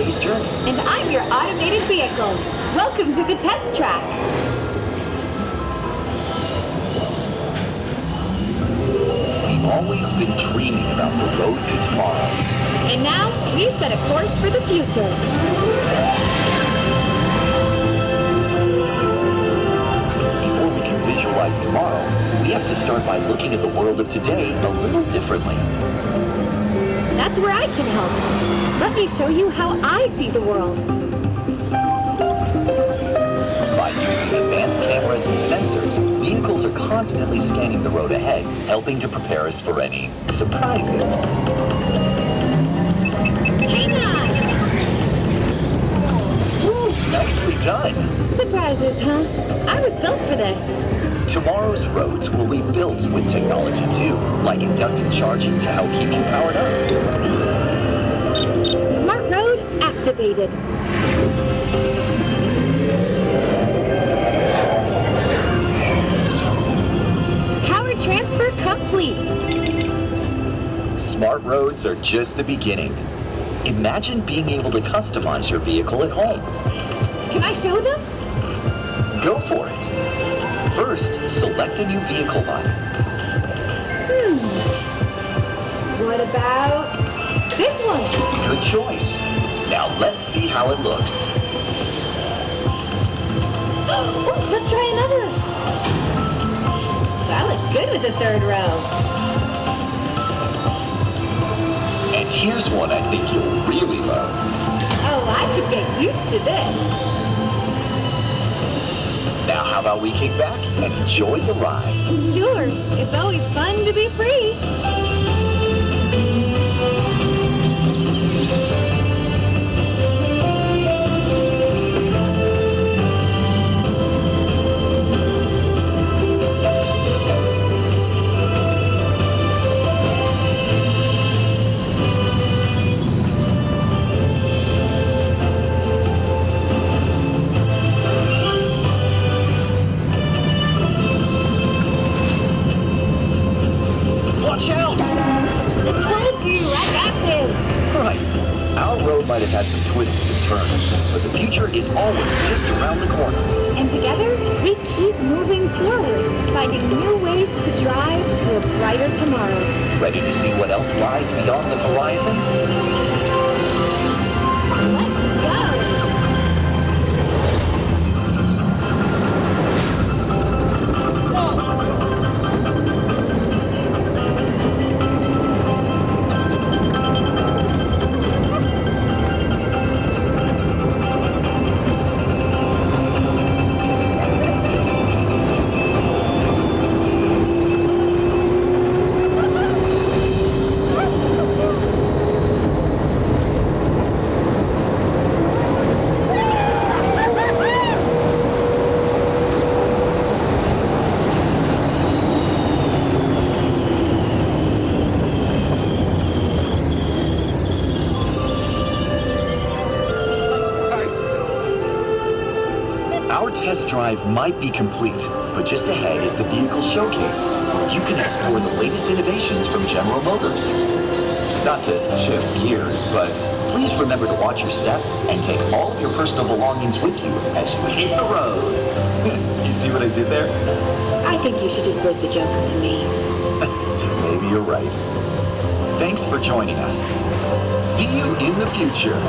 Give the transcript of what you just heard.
today's journey. And I'm your automated vehicle. Welcome to the test track. We've always been dreaming about the road to tomorrow. And now, we set a course for the future. Before we can visualize tomorrow, we have to start by looking at the world of today a little differently. That's where I can help. Let me show you how I see the world. By using advanced cameras and sensors, vehicles are constantly scanning the road ahead, helping to prepare us for any surprises. Hang on! Woo, nicely done! Surprises, huh? I was built for this. Tomorrow's roads will be built with technology too, like inductive charging to help keep you powered up. Smart road activated. Power transfer complete. Smart roads are just the beginning. Imagine being able to customize your vehicle at home. Can I show them? Go for it. First, select a new vehicle line. What about this one? Good choice. Now let's see how it looks. Oh, let's try another. That looks good with the third row. And here's one I think you'll really love. Oh, I could get used to this. Now how about we kick back and enjoy the ride? Sure, it's always fun to be free. Watch out! I told you, I got this. Right. Our road might have had some twists and turns, but the future is always just around the corner. And together, we keep moving forward, finding new ways to drive to a brighter tomorrow. Ready to see what else lies beyond the horizon? Let's go! Our test drive might be complete, but just ahead is the vehicle showcase. You can explore the latest innovations from General Motors. Not to shift gears, but please remember to watch your step and take all of your personal belongings with you as you hit the road. You see what I did there? I think you should just leave the jokes to me. Maybe you're right. Thanks for joining us. See you in the future.